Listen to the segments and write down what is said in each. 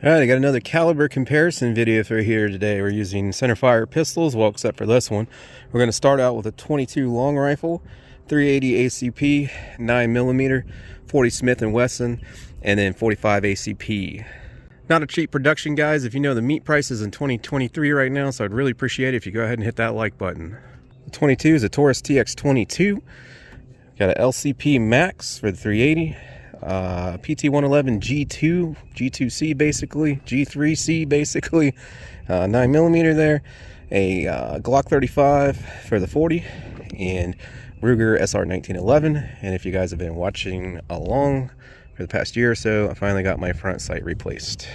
Alright, I got another caliber comparison video for here today. We're using centerfire pistols, well except for this one. We're going to start out with a 22 long rifle, 380 ACP, 9mm, 40 Smith & Wesson, and then 45 ACP. Not a cheap production, guys, if you know the meat prices in 2023 right now, so I'd really appreciate it if you go ahead and hit that like button. The 22 is a Taurus TX22. Got a LCP Max for the 380. PT111 G2, G2C basically, G3C basically, 9mm there, a Glock 35 for the 40, and Ruger SR 1911. And if you guys have been watching along for the past year or so, I finally got my front sight replaced.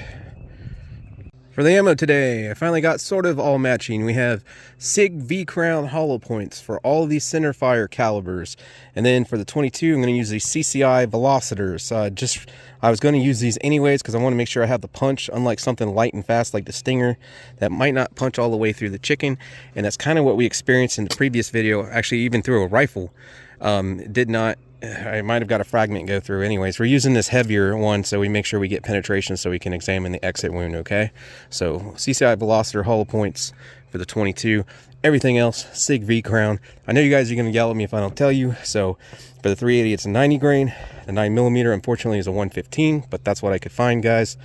For the ammo today, I finally got sort of all matching. We have SIG V-Crown hollow points for all of these centerfire calibers. And then for the 22, I'm going to use these CCI velocitors. I was going to use these anyways because I want to make sure I have the punch, unlike something light and fast like the Stinger that might not punch all the way through the chicken. And that's kind of what we experienced in the previous video, actually even through a rifle. I might have got a fragment go through anyways. We're using this heavier one so we make sure we get penetration so we can examine the exit wound, okay? So CCI Velocitor hollow points for the 22. Everything else, SIG V-Crown. I know you guys are going to yell at me if I don't tell you. So for the 380, it's a 90 grain. The 9mm, unfortunately, is a 115, but that's what I could find, guys.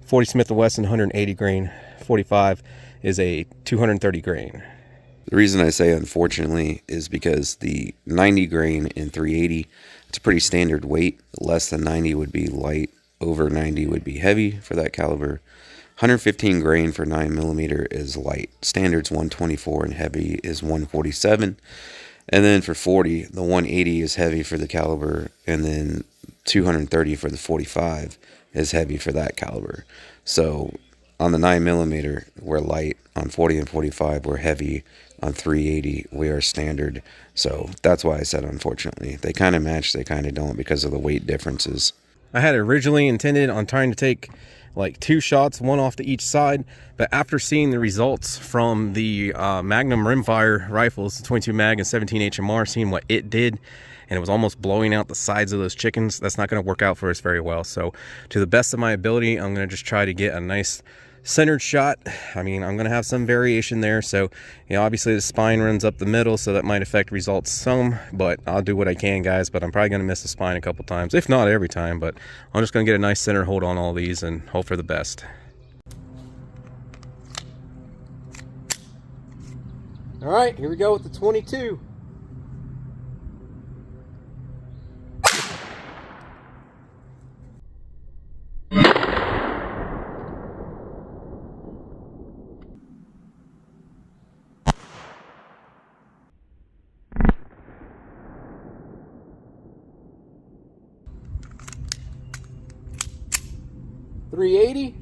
40 Smith & Wesson, 180 grain. 45 is a 230 grain. The reason I say unfortunately is because the 90 grain in 380, it's a pretty standard weight. Less than 90 would be light, over 90 would be heavy for that caliber. 115 grain for 9mm is light. Standard's 124 and heavy is 147. And then for 40, the 180 is heavy for the caliber, and then 230 for the 45 is heavy for that caliber. So on the 9mm, we're light. On 40 and 45, we're heavy. On 380, we are standard. So that's why I said unfortunately. They kind of match, they kind of don't because of the weight differences. I had originally intended on trying to take like 2 shots, one off to each side, but after seeing the results from the Magnum rimfire rifles, 22 mag and 17 HMR, seeing what it did, and it was almost blowing out the sides of those chickens, that's not going to work out for us very well. So to the best of my ability, I'm going to just try to get a nice centered shot. I mean, I'm going to have some variation there, so you know, obviously the spine runs up the middle, so that might affect results some, but I'll do what I can, guys. But I'm probably going to miss the spine a couple times, if not every time. But I'm just going to get a nice center hold on all these and hope for the best. All right, here we go with the 22. .380.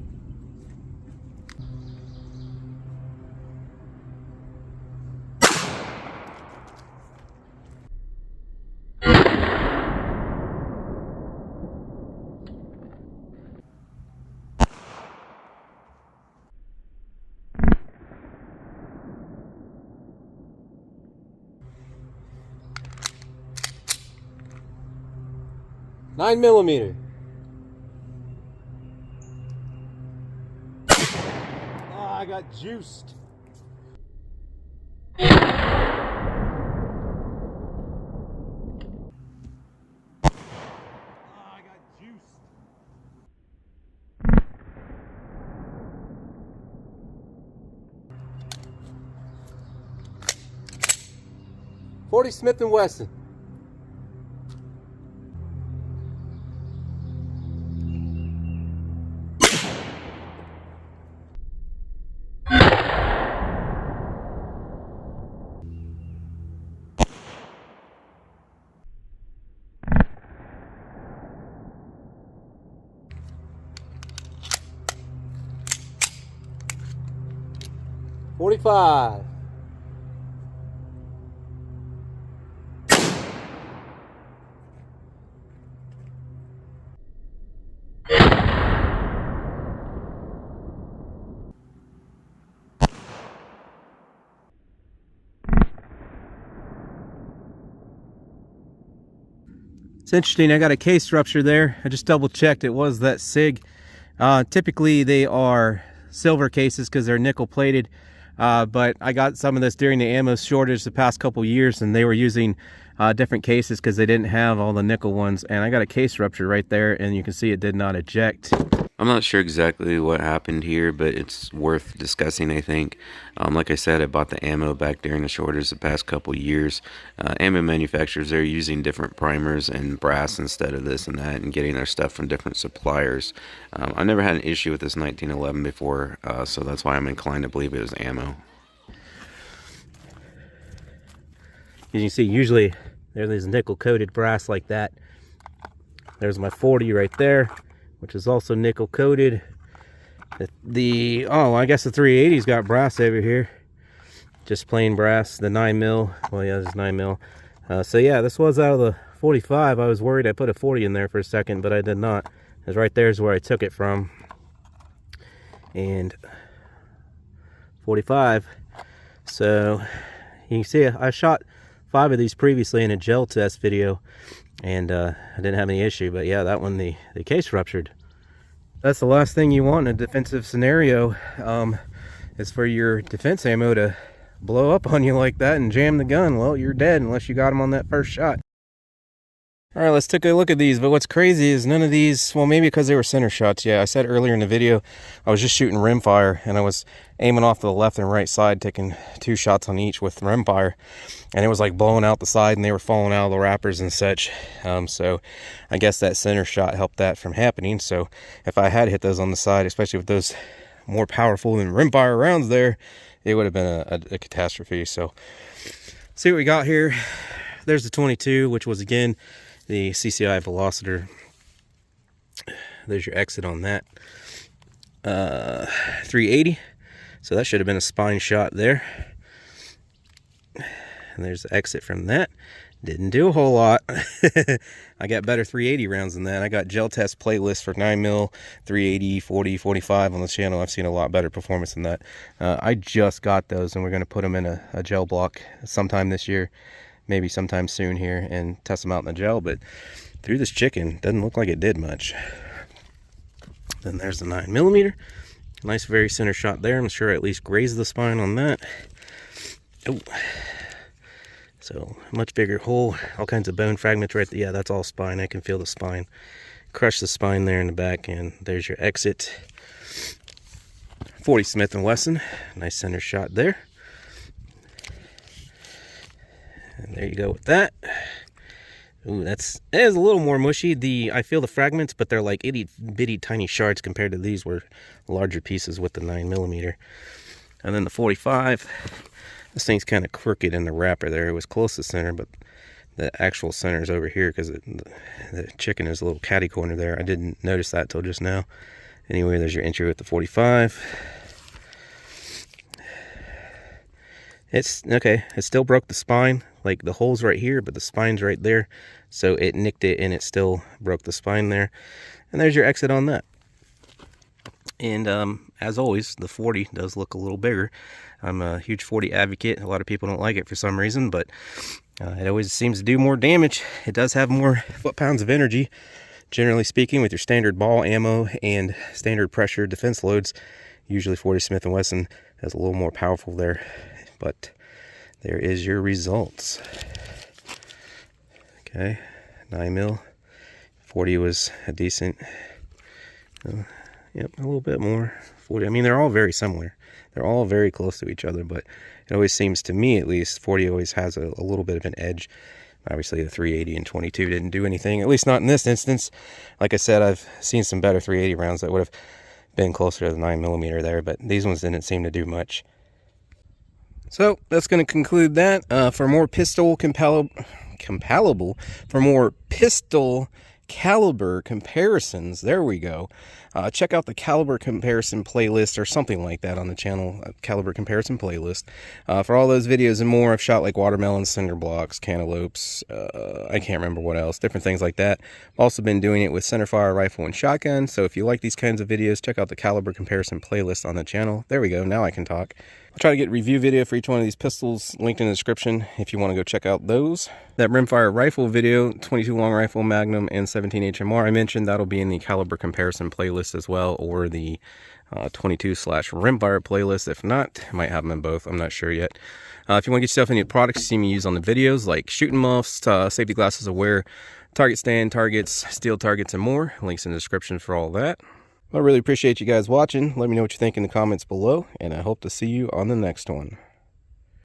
.9mm. I got juiced. Oh, I got juiced. .40 Smith & Wesson. .45. It's interesting, I got a case rupture there. I just double checked, it was that SIG Typically they are silver cases because they're nickel plated, but I got some of this during the ammo shortage the past couple years, and they were using different cases because they didn't have all the nickel ones. And I got a case rupture right there, and you can see it did not eject. I'm not sure exactly what happened here, but it's worth discussing, I think. Like I said, I bought the ammo back during the shortage the past couple years. Ammo manufacturers are using different primers and brass instead of this and that, and getting their stuff from different suppliers. I never had an issue with this 1911 before, so that's why I'm inclined to believe it was ammo. As you can see, usually there's nickel coated brass like that. There's my 40 right there, which is also nickel coated. I guess the 380's got brass over here, just plain brass. The 9mm, well, yeah, this is 9mm. So yeah, this was out of the 45. I was worried I put a 40 in there for a second, but I did not. Because right there's where I took it from. And 45. So you can see I shot 5 of these previously in a gel test video, and I didn't have any issue. But yeah, that one, the case ruptured. That's the last thing you want in a defensive scenario, is for your defense ammo to blow up on you like that and jam the gun. Well, you're dead unless you got them on that first shot. All right, let's take a look at these. But what's crazy is none of these, well, maybe because they were center shots. Yeah, I said earlier in the video, I was just shooting rimfire, and I was aiming off the left and right side, taking 2 shots on each with rimfire, and it was like blowing out the side, and they were falling out of the wrappers and such. So I guess that center shot helped that from happening. So if I had hit those on the side, especially with those more powerful than rimfire rounds there, it would have been a catastrophe. So see what we got here. There's the 22, which was again the CCI Velocitor. There's your exit on that. 380. So that should have been a spine shot there. And there's the exit from that. Didn't do a whole lot. I got better 380 rounds than that. I got gel test playlists for 9mm, 380, 40, 45 on the channel. I've seen a lot better performance than that. I just got those, and we're going to put them in a gel block sometime this year. Maybe sometime soon here, and test them out in the gel. But through this chicken, doesn't look like it did much. Then there's the 9mm. Nice very center shot there. I'm sure I at least grazed the spine on that. Oh, so much bigger hole, all kinds of bone fragments right there. Yeah, that's all spine. I can feel the spine. Crush the spine there in the back, and there's your exit. 40 Smith & Wesson. Nice center shot there. And there you go with that. Ooh, that is a little more mushy. I feel the fragments, but they're like itty bitty tiny shards compared to these were larger pieces with the 9mm. And then the 45. This thing's kind of crooked in the wrapper there. It was close to center, but the actual center is over here because the chicken is a little catty corner there. I didn't notice that till just now. Anyway, there's your entry with the 45. It's okay. It still broke the spine. Like the hole's right here, but the spine's right there. So it nicked it, and it still broke the spine there. And there's your exit on that. And as always, the 40 does look a little bigger. I'm a huge 40 advocate. A lot of people don't like it for some reason, but it always seems to do more damage. It does have more foot-pounds of energy. Generally speaking, with your standard ball ammo and standard pressure defense loads, usually 40 Smith & Wesson is a little more powerful there. But there is your results. Okay, 9mm. 40 was a decent, yep, a little bit more. 40, I mean, they're all very similar. They're all very close to each other, but it always seems to me, at least, 40 always has a little bit of an edge. Obviously, the 380 and 22 didn't do anything, at least not in this instance. Like I said, I've seen some better 380 rounds that would have been closer to the 9mm there, but these ones didn't seem to do much. So that's going to conclude that. For more pistol caliber comparisons, there we go. Check out the caliber comparison playlist or something like that on the channel, caliber comparison playlist. For all those videos and more, I've shot like watermelons, cinder blocks, cantaloupes, I can't remember what else, different things like that. I've also been doing it with centerfire rifle and shotgun, so if you like these kinds of videos, check out the caliber comparison playlist on the channel. There we go, now I can talk. I'll try to get a review video for each one of these pistols linked in the description if you want to go check out those. That rimfire rifle video, 22 long rifle, Magnum, and 17 HMR I mentioned, that'll be in the caliber comparison playlist playlist as well, or the 22/rimfire playlist. If not, I might have them in both. I'm not sure yet. If you want to get yourself any products you see me use on the videos, like shooting muffs, safety glasses aware, target stand, targets, steel targets, and more, links in the description for all that. I really appreciate you guys watching. Let me know what you think in the comments below, and I hope to see you on the next one.